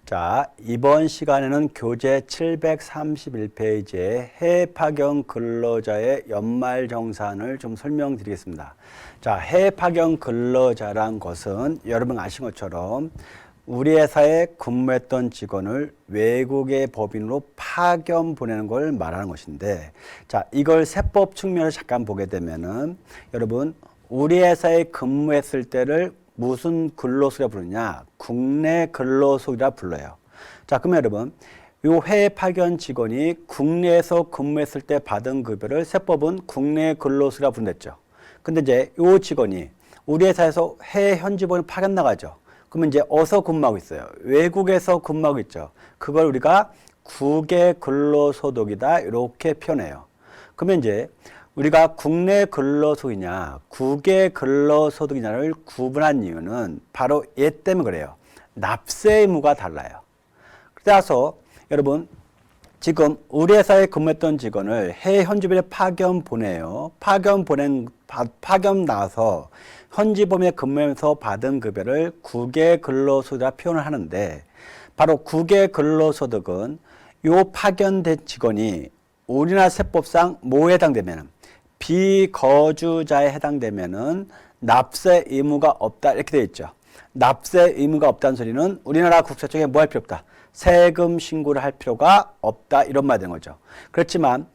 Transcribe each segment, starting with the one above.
자, 이번 시간에는 교재 731페이지의 해외 파견 근로자의 연말정산을 좀 설명드리겠습니다. 자, 해외 파견 근로자란 것은 여러분 아신 것처럼 우리 회사에 근무했던 직원을 외국의 법인으로 파견 보내는 걸 말하는 것인데, 자, 이걸 세법 측면을 잠깐 보게 되면은 여러분 우리 회사에 근무했을 때를 무슨 근로소리라 부르냐? 국내 근로소리라 불러요. 자, 그러면 여러분, 요 해외 파견 직원이 국내에서 근무했을 때 받은 급여를 세법은 국내 근로소리라 부른댔죠. 근데 이제 요 직원이 우리 회사에서 해외 현지본에 파견 나가죠. 그러면 이제 어디서 근무하고 있어요? 외국에서 근무하고 있죠. 그걸 우리가 국외 근로소득이다 이렇게 표현해요. 그러면 이제 우리가 국내 근로소득이냐 국외 근로소득이냐를 구분한 이유는 바로 얘 때문에 그래요. 납세 의무가 달라요. 그래서 여러분 지금 우리 회사에 근무했던 직원을 해외 현지법인에 파견 보내요. 파견 나서 현지법인에 근무하면서 받은 급여를 국외 근로소득이라 표현을 하는데, 바로 국외 근로소득은 요 파견된 직원이 우리나라 세법상 뭐에 해당되면은 비거주자에 해당되면은 납세 의무가 없다 이렇게 되어 있죠. 납세 의무가 없다는 소리는 우리나라 국세청에 뭐 할 필요 없다. 세금 신고를 할 필요가 없다 이런 말이 되는 거죠. 그렇지만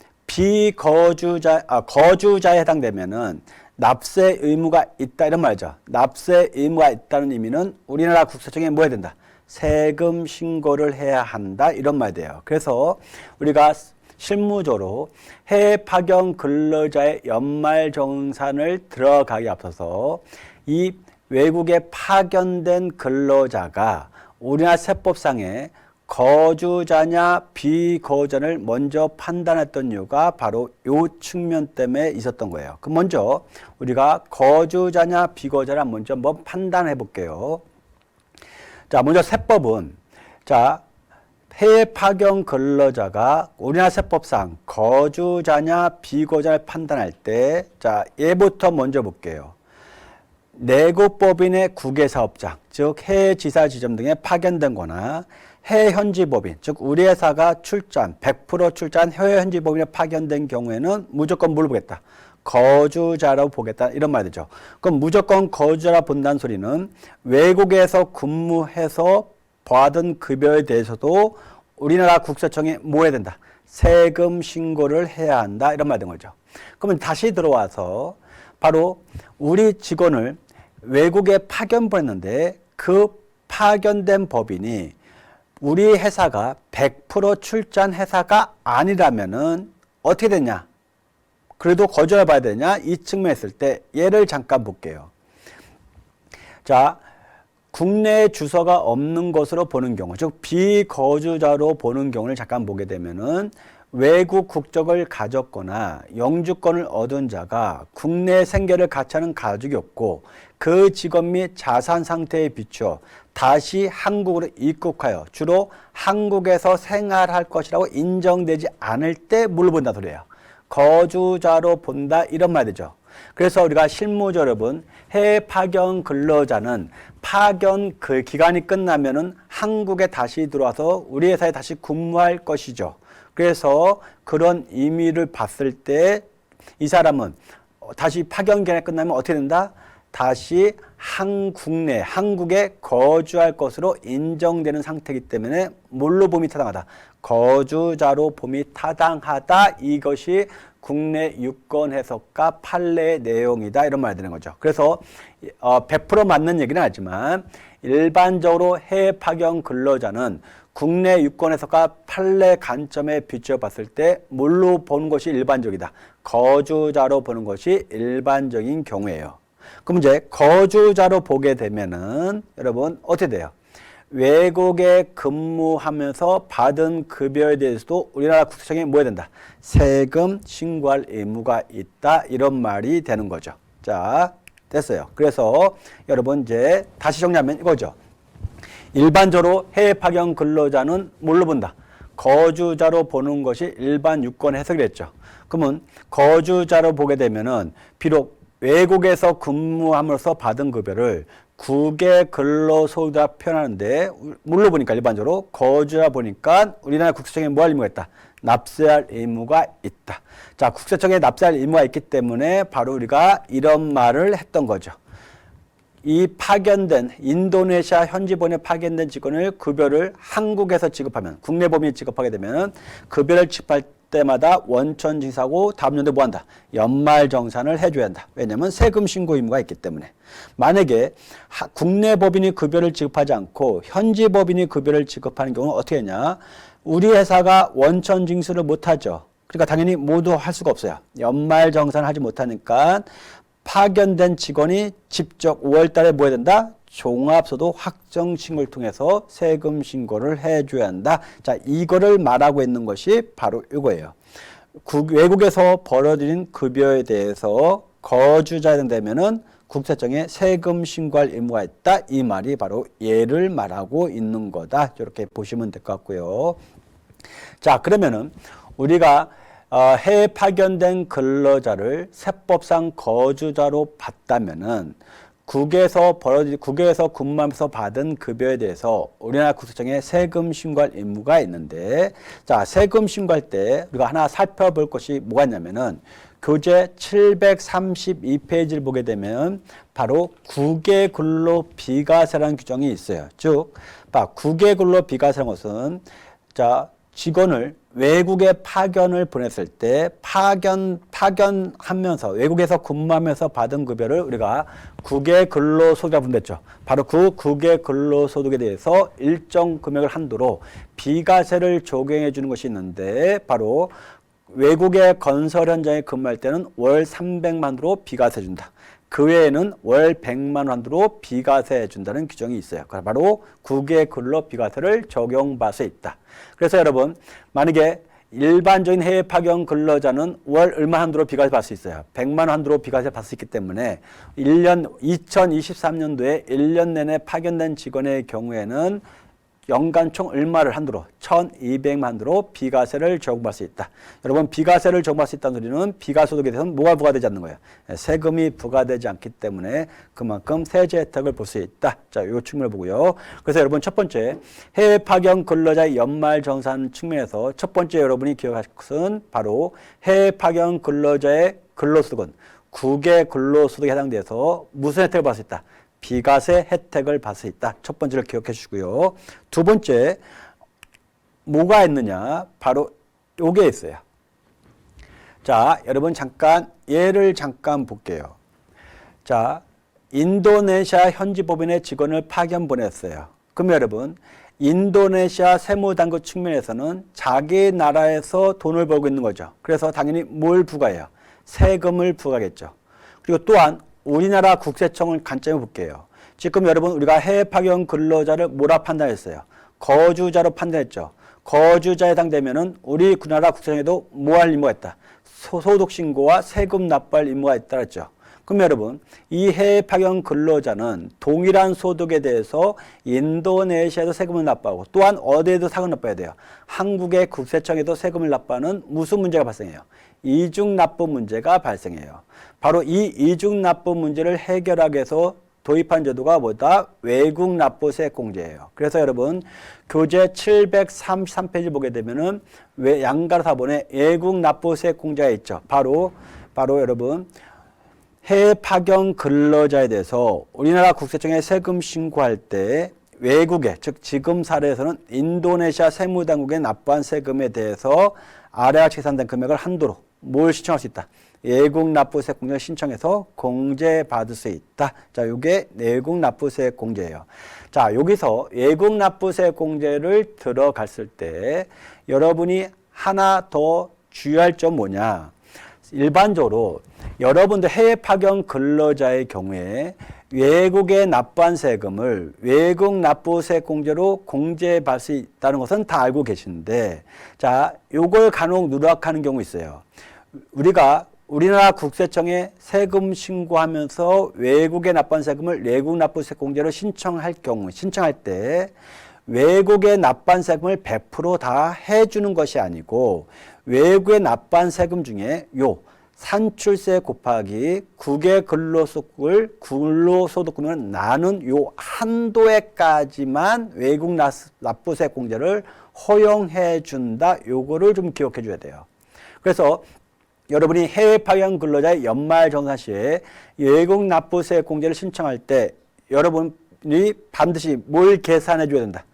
거주자에 해당되면은 납세 의무가 있다 이런 말이죠. 납세 의무가 있다는 의미는 우리나라 국세청에 뭐 해야 된다. 세금 신고를 해야 한다 이런 말이 돼요. 그래서 우리가 실무적으로 해외 파견 근로자의 연말정산을 들어가기 앞서서 이 외국에 파견된 근로자가 우리나라 세법상에 거주자냐 비거주자를 먼저 판단했던 이유가 바로 이 측면 때문에 있었던 거예요. 그럼 먼저 우리가 거주자냐 비거주자를 먼저 한번 판단해 볼게요. 자, 먼저 세법은 해외 파견 근로자가 우리나라 세법상 거주자냐 비거주자를 판단할 때, 자, 얘부터 먼저 볼게요. 내국법인의 국외사업장, 즉 해외 지사 지점 등에 파견된 거나 해외 현지법인, 즉 우리 회사가 100% 출자한 해외 현지법인에 파견된 경우에는 무조건 뭘 보겠다? 거주자라고 보겠다 이런 말이 되죠. 그럼 무조건 거주자라 본다는 소리는 외국에서 근무해서 받은 급여에 대해서도 우리나라 국세청에 뭐 해야 된다? 세금 신고를 해야 한다 이런 말이 된 거죠. 그러면 다시 들어와서 바로 우리 직원을 외국에 파견 보냈는데 그 파견된 법인이 우리 회사가 100% 출자한 회사가 아니라면은 어떻게 되냐? 그래도 거주해 봐야 되냐? 이 측면에 있을 때 얘를 잠깐 볼게요. 자, 국내 주소가 없는 것으로 보는 경우, 즉 비거주자로 보는 경우를 잠깐 보게 되면은 외국 국적을 가졌거나 영주권을 얻은 자가 국내 생계를 같이 하는 가족이 없고 그 직업 및 자산 상태에 비추어 다시 한국으로 입국하여 주로 한국에서 생활할 것이라고 인정되지 않을 때 뭘 본다 소리예요. 거주자로 본다 이런 말 되죠. 그래서 우리가 실무적 여러분 해외 파견 근로자는 파견 그 기간이 끝나면은 한국에 다시 들어와서 우리 회사에 다시 근무할 것이죠. 그래서 그런 의미를 봤을 때 이 사람은 다시 파견 기간이 끝나면 어떻게 된다? 다시 국내, 한국에 거주할 것으로 인정되는 상태이기 때문에 뭘로 봄이 타당하다? 거주자로 봄이 타당하다. 이것이 국내 유권 해석과 판례의 내용이다. 이런 말이 되는 거죠. 그래서 100% 맞는 얘기는 아니지만 일반적으로 해외 파견 근로자는 국내 유권 해석과 판례 관점에 비추어 봤을 때 뭘로 보는 것이 일반적이다? 거주자로 보는 것이 일반적인 경우예요. 그럼 이제 거주자로 보게 되면은 여러분 어떻게 돼요? 외국에 근무하면서 받은 급여에 대해서도 우리나라 국세청에 뭐 해야 된다? 세금 신고할 의무가 있다. 이런 말이 되는 거죠. 자, 됐어요. 그래서 여러분 이제 다시 정리하면 이거죠. 일반적으로 해외 파견 근로자는 뭘로 본다? 거주자로 보는 것이 일반 유권 해석이랬죠. 그러면 거주자로 보게 되면은 비록 외국에서 근무함으로써 받은 급여를 국외 근로소득자 표현하는데 물어보니까 일반적으로 거주자 보니까 우리나라 국세청에 뭐 할 의무가 있다? 납세할 의무가 있다. 자, 국세청에 납세할 의무가 있기 때문에 바로 우리가 이런 말을 했던 거죠. 이 파견된 인도네시아 현지본에 파견된 직원을 급여를 한국에서 지급하면 국내 법인이 지급하게 되면 급여를 지급할 때마다 원천 징수하고 다음 연도에 뭐 한다? 연말정산을 해줘야 한다. 왜냐하면 세금 신고 의무가 있기 때문에. 만약에 국내 법인이 급여를 지급하지 않고 현지 법인이 급여를 지급하는 경우는 어떻게 했냐? 우리 회사가 원천 징수를 못하죠. 그러니까 당연히 모두 할 수가 없어요. 연말정산을 하지 못하니까 파견된 직원이 직접 5월 달에 뭐 해야 된다? 종합소득 확정 신고를 통해서 세금 신고를 해줘야 한다. 자, 이거를 말하고 있는 것이 바로 이거예요. 외국에서 벌어들인 급여에 대해서 거주자에 되면은 국세청에 세금 신고할 의무가 있다. 이 말이 바로 얘를 말하고 있는 거다. 이렇게 보시면 될 것 같고요. 자, 그러면은 우리가 해외 파견된 근로자를 세법상 거주자로 봤다면은 국외에서 근무하면서 받은 급여에 대해서 우리나라 국세청에 세금 신고할 의무가 있는데, 자, 세금 신고할 때 우리가 하나 살펴볼 것이 뭐가 있냐면은 교재 732페이지를 보게 되면 바로 국외 근로 비과세라는 규정이 있어요. 즉, 국외 근로 비과세라는 것은 자, 직원을 외국에 파견을 보냈을 때 파견하면서 외국에서 근무하면서 받은 급여를 우리가 국외 근로소득에 분배했죠. 바로 그 국외 근로소득에 대해서 일정 금액을 한도로 비과세를 적용해 주는 것이 있는데 바로 외국의 건설 현장에 근무할 때는 월 300만 원으로 비과세 준다. 그 외에는 월 100만 원 한도로 비과세 준다는 규정이 있어요. 바로 국외 근로 비과세를 적용받을 수 있다. 그래서 여러분, 만약에 일반적인 해외 파견 근로자는 월 얼마 한도로 비과세 받을 수 있어요. 100만 원 한도로 비과세 받을 수 있기 때문에 2023년도에 1년 내내 파견된 직원의 경우에는 연간 총 얼마를 한도로 1,200만 한도로 비과세를 적용받을 수 있다. 여러분, 비과세를 적용받을 수 있다는 소리는 비과소득에 대해서는 뭐가 부과되지 않는 거예요? 세금이 부과되지 않기 때문에 그만큼 세제 혜택을 볼 수 있다. 자, 이 측면을 보고요. 그래서 여러분, 첫 번째 해외 파견 근로자의 연말 정산 측면에서 첫 번째 여러분이 기억하실 것은 바로 해외 파견 근로자의 근로소득은 국외 근로소득에 해당돼서 무슨 혜택을 받을 수 있다? 비과세 혜택을 받을 수 있다. 첫 번째를 기억해 주시고요. 두 번째, 뭐가 있느냐? 바로 요게 있어요. 자, 여러분 얘를 잠깐 볼게요. 자, 인도네시아 현지 법인의 직원을 파견 보냈어요. 그럼 여러분, 인도네시아 세무당국 측면에서는 자기 나라에서 돈을 벌고 있는 거죠. 그래서 당연히 뭘 부과해요? 세금을 부과하겠죠. 그리고 또한 우리나라 국세청을 관점을 볼게요. 지금 여러분, 우리가 해외 파견 근로자를 뭐라 판단했어요? 거주자로 판단했죠. 거주자에 해당되면은 우리 나라 국세청에도 뭐 할 의무가 있다? 소득 신고와 세금 납부할 의무가 있다 했죠. 그럼 여러분, 이 해외 파견 근로자는 동일한 소득에 대해서 인도네시아에도 세금을 납부하고 또한 어디에도 세금을 납부해야 돼요? 한국의 국세청에도 세금을 납부하는 무슨 문제가 발생해요? 이중 납부 문제가 발생해요. 바로 이 이중 납부 문제를 해결하기 위해서 도입한 제도가 뭐다? 외국 납부세 공제예요. 그래서 여러분, 교재 733페이지 보게 되면은 양가로 4번에 외국 납부세 공제가 있죠. 바로 여러분, 해외 파견 근로자에 대해서 우리나라 국세청에 세금 신고할 때 외국에, 즉 지금 사례에서는 인도네시아 세무당국에 납부한 세금에 대해서 아래와 계산된 금액을 한도로 뭘 신청할 수 있다? 외국 납부세 공제를 신청해서 공제받을 수 있다. 자, 요게 외국 납부세 공제예요. 자, 여기서 외국 납부세 공제를 들어갔을 때 여러분이 하나 더 주의할 점 뭐냐? 일반적으로 여러분들 해외 파견 근로자의 경우에 외국에 납부한 세금을 외국 납부세 공제로 공제받을 수 있다는 것은 다 알고 계시는데, 자, 요걸 간혹 누락하는 경우 있어요. 우리나라 국세청에 세금 신고하면서 외국에 납부한 세금을 외국 납부세 공제로 신청할 때 외국에 납부한 세금을 100% 다 해주는 것이 아니고 외국에 납부한 세금 중에 요 산출세 곱하기 국외 근로소득금을 나눈 요 한도에까지만 외국 납부세 공제를 허용해 준다. 요거를 좀 기억해 줘야 돼요. 그래서 여러분이 해외 파견 근로자의 연말정산 시에 외국 납부세 공제를 신청할 때 여러분이 반드시 뭘 계산해 줘야 된다.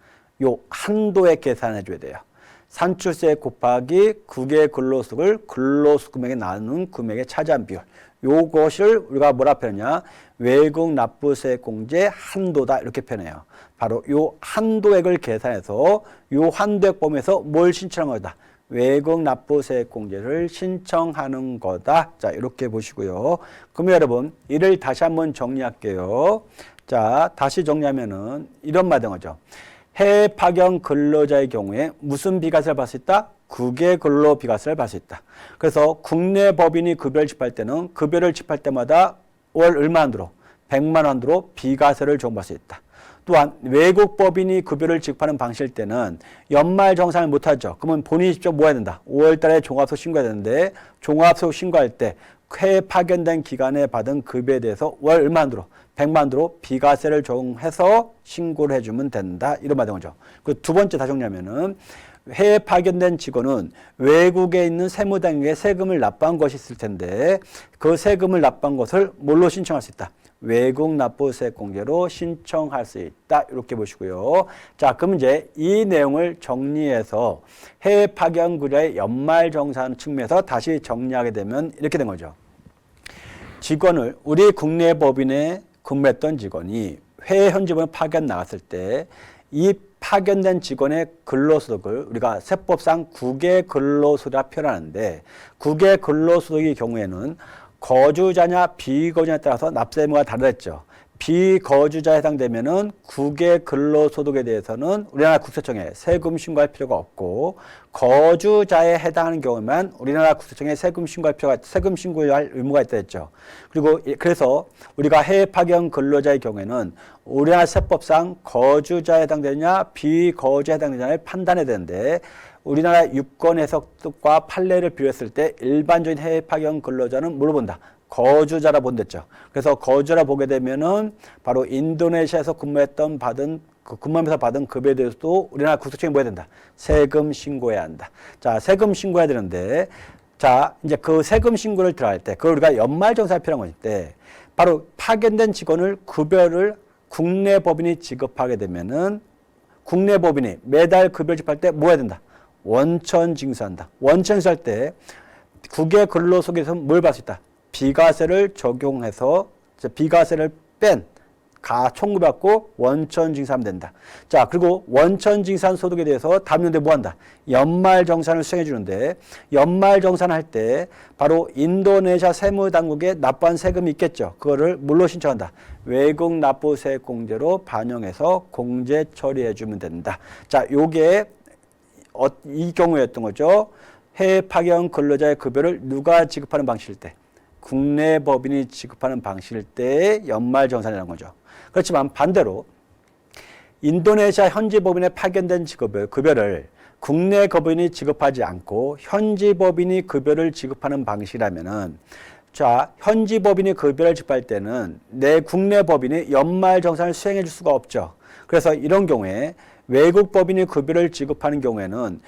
요 한도에 계산해 줘야 돼요. 산출세 곱하기 국외 근로소득을 근로소득 금액에 나눈 금액의 차지한 비율. 요것을 우리가 뭐라 표현하냐? 외국 납부세 공제 한도다. 이렇게 표현해요. 바로 요 한도액을 계산해서 요 한도액 범위에서 뭘 신청한 거다. 외국 납부세 공제를 신청하는 거다. 자, 이렇게 보시고요. 그럼 여러분, 이를 다시 한번 정리할게요. 자, 다시 정리하면은 이런 말 된 거죠. 해외 파견 근로자의 경우에 무슨 비과세를 받을 수 있다? 국외 근로 비과세를 받을 수 있다. 그래서 국내 법인이 급여를 집할 때는 급여를 집할 때마다 월 얼마 한도로? 100만 원으로 비과세를 적용받을 수 있다. 또한 외국 법인이 급여를 지급하는 방식일 때는 연말 정산을 못하죠. 그러면 본인이 직접 뭐 해야 된다? 5월 달에 종합소 신고해야 되는데 종합소 신고할 때 해외 파견된 기간에 받은 급여에 대해서 월 얼마 한도로? 100만 원으로 비과세를 적용해서 신고를 해주면 된다. 이런 말인 거죠. 그 두 번째 다시 정리하면은 해외 파견된 직원은 외국에 있는 세무당국에 세금을 납부한 것이 있을 텐데 그 세금을 납부한 것을 뭘로 신청할 수 있다? 외국 납부세 공제로 신청할 수 있다. 이렇게 보시고요. 자, 그럼 이제 이 내용을 정리해서 해외 파견 근로자의 연말정산 측면에서 다시 정리하게 되면 이렇게 된 거죠. 직원을 우리 국내 법인에 근무했던 직원이 해외 현지법에 파견 나갔을 때 이 파견된 직원의 근로소득을 우리가 세법상 국외 근로소득이라 표현하는데 국외 근로소득의 경우에는 거주자냐 비거주자에 따라서 납세 의무가 다르겠죠. 비거주자에 해당되면은 국외 근로소득에 대해서는 우리나라 국세청에 세금 신고할 필요가 없고 거주자에 해당하는 경우만 우리나라 국세청에 세금 신고할 의무가 있다 했죠. 그리고 그래서 우리가 해외 파견 근로자의 경우에는 우리나라 세법상 거주자에 해당되느냐 비거주자에 해당되느냐를 판단해야 되는데 우리나라 유권 해석과 판례를 비교했을 때 일반적인 해외 파견 근로자는 뭘로 본다? 거주자라 본댔죠. 그래서 거주자라 보게 되면은 바로 인도네시아에서 근무하면서 받은 급여에 대해서도 우리나라 국세청이 뭐 해야 된다? 세금 신고해야 한다. 자, 세금 신고해야 되는데, 자, 이제 그 세금 신고를 들어갈 때, 그걸 우리가 연말정산에 필요한 것인데, 바로 파견된 직원을 급여를 국내 법인이 지급하게 되면은 국내 법인이 매달 급여를 지급할 때 뭐 해야 된다? 원천 징수한다. 원천 징수할 때 국외 근로소득에서 뭘 받을 수 있다? 비과세를 적용해서 비과세를 뺀 총급받고 원천 징수하면 된다. 자, 그리고 원천 징수한 소득에 대해서 다음 연도에 뭐 한다? 연말 정산을 수행해 주는데 연말 정산할 때 바로 인도네시아 세무당국에 납부한 세금이 있겠죠. 그거를 뭘로 신청한다? 외국 납부세 공제로 반영해서 공제 처리해 주면 된다. 자, 요게 이 경우였던 거죠. 해외 파견 근로자의 급여를 누가 지급하는 방식일 때? 국내 법인이 지급하는 방식일 때의 연말정산이라는 거죠. 그렇지만 반대로 인도네시아 현지 법인에 파견된 급여를 국내 법인이 지급하지 않고 현지 법인이 급여를 지급하는 방식이라면은 자, 현지 법인이 급여를 지급할 때는 내 국내 법인이 연말정산을 수행해 줄 수가 없죠. 그래서 이런 경우에 외국 법인이 급여를 지급하는 경우에는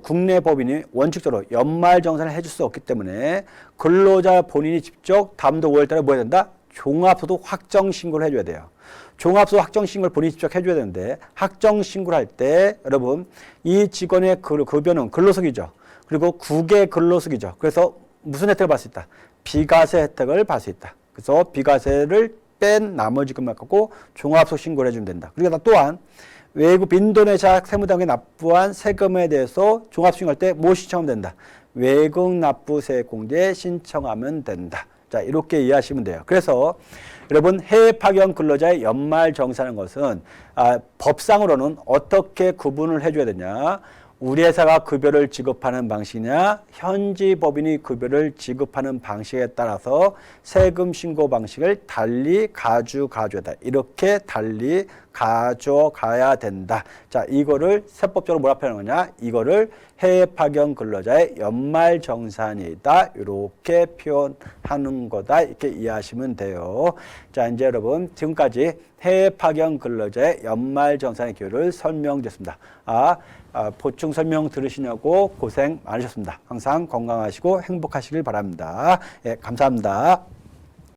국내 법인이 원칙적으로 연말정산을 해줄 수 없기 때문에 근로자 본인이 직접 다음도 5월달에 뭐 해야 된다? 종합소득 확정신고를 해줘야 돼요. 종합소득 확정신고를 본인이 직접 해줘야 되는데 확정신고를 할 때 여러분 이 직원의 급여는 근로소득이죠. 그리고 국외 근로소득이죠. 그래서 무슨 혜택을 받을 수 있다? 비과세 혜택을 받을 수 있다. 그래서 비과세를 뺀 나머지 금액 갖고 종합소득 신고를 해주면 된다. 그리고 또한 외국 인도네시아 세무당국에 납부한 세금에 대해서 종합신고할 때 뭐 신청하면 된다? 외국 납부세 공제 신청하면 된다. 자, 이렇게 이해하시면 돼요. 그래서 여러분 해외 파견 근로자의 연말 정산하는 것은 법상으로는 어떻게 구분을 해줘야 되냐? 우리 회사가 급여를 지급하는 방식이냐 현지 법인이 급여를 지급하는 방식에 따라서 세금 신고 방식을 달리 가져가야 된다. 이렇게 달리 가져가야 된다. 자, 이거를 세법적으로 뭐라 표현하는 거냐? 이거를 해외 파견 근로자의 연말 정산이다. 이렇게 표현하는 거다. 이렇게 이해하시면 돼요. 자, 이제 여러분 지금까지 해외 파견 근로자의 연말 정산의 기호를 설명드렸습니다. 보충 설명 들으시냐고 고생 많으셨습니다. 항상 건강하시고 행복하시길 바랍니다. 예, 감사합니다.